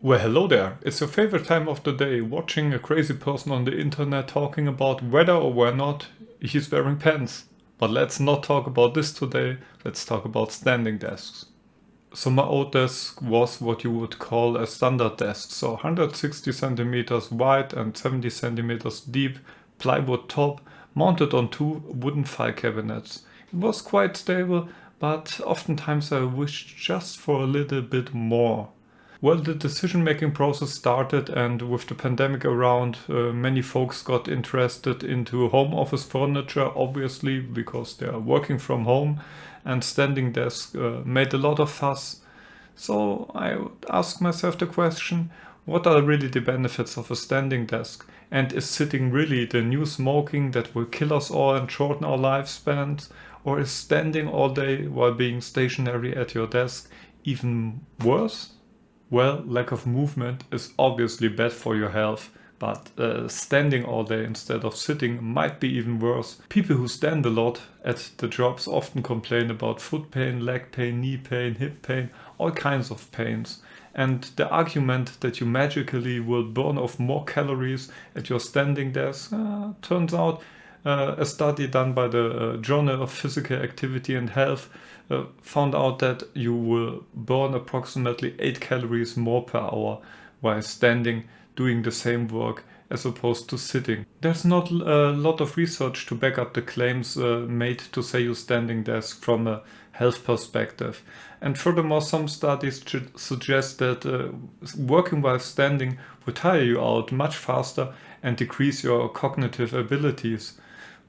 Well, hello there. It's your favorite time of the day, watching a crazy person on the internet talking about whether or whether not he's wearing pants. But let's not talk about this today, let's talk about standing desks. So my old desk was what you would call a standard desk, so 160 centimeters wide and 70 centimeters deep, plywood top, mounted on two wooden file cabinets. It was quite stable, but oftentimes I wished just for a little bit more. Well, the decision-making process started, and with the pandemic around, many folks got interested into home office furniture, obviously, because they are working from home, and standing desk made a lot of fuss. So I would ask myself the question, what are really the benefits of a standing desk? And is sitting really the new smoking that will kill us all and shorten our lifespans? Or is standing all day while being stationary at your desk even worse? Well, lack of movement is obviously bad for your health, but standing all day instead of sitting might be even worse. People who stand a lot at the jobs often complain about foot pain, leg pain, knee pain, hip pain, all kinds of pains. And the argument that you magically will burn off more calories at your standing desk turns out a study done by the Journal of Physical Activity and Health found out that you will burn approximately 8 calories more per hour while standing doing the same work as opposed to sitting. There's not a lot of research to back up the claims made to say you standing desk from a health perspective. And furthermore, some studies suggest that working while standing will tire you out much faster and decrease your cognitive abilities.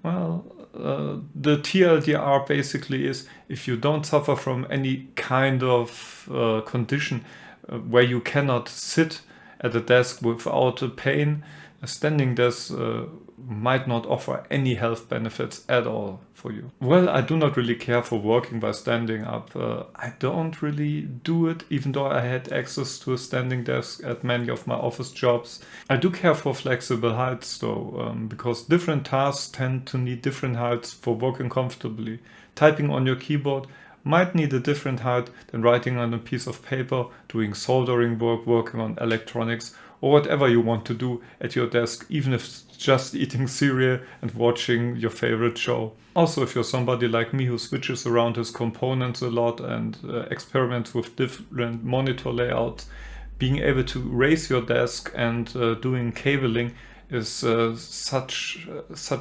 Well, the TLDR basically is if you don't suffer from any kind of condition where you cannot sit at a desk without a pain, a standing desk might not offer any health benefits at all for you. Well, I do not really care for working by standing up. I don't really do it, even though I had access to a standing desk at many of my office jobs. I do care for flexible heights though, because different tasks tend to need different heights for working comfortably. Typing on your keyboard might need a different height than writing on a piece of paper, doing soldering work, working on electronics, or whatever you want to do at your desk, even if it's just eating cereal and watching your favorite show. Also, if you're somebody like me who switches around his components a lot and experiments with different monitor layouts, being able to raise your desk and doing cabling is such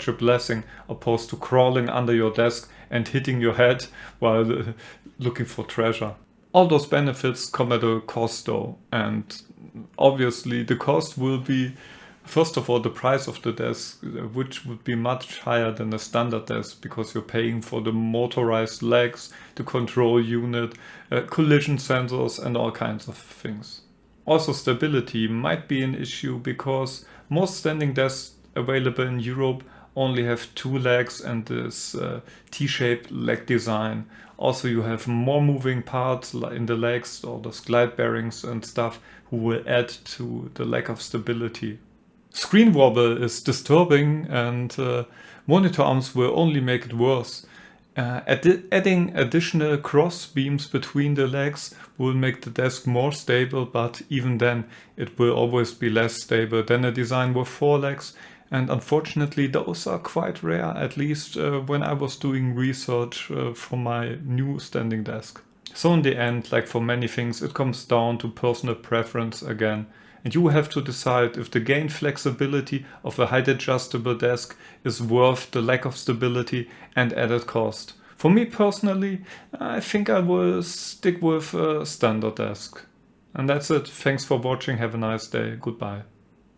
a blessing, opposed to crawling under your desk and hitting your head while looking for treasure. All those benefits come at a cost though, and obviously the cost will be, first of all, the price of the desk, which would be much higher than a standard desk because you're paying for the motorized legs, the control unit, collision sensors and all kinds of things. Also, stability might be an issue because most standing desks available in Europe only have two legs and this T-shaped leg design. Also, you have more moving parts in the legs, all those glide bearings and stuff, who will add to the lack of stability. Screen wobble is disturbing, and monitor arms will only make it worse. Adding additional cross beams between the legs will make the desk more stable, but even then it will always be less stable than a design with four legs. And unfortunately, those are quite rare, at least when I was doing research for my new standing desk. So in the end, like for many things, it comes down to personal preference again. And you have to decide if the gained flexibility of a height adjustable desk is worth the lack of stability and added cost. For me personally, I think I will stick with a standard desk. And that's it. Thanks for watching. Have a nice day. Goodbye.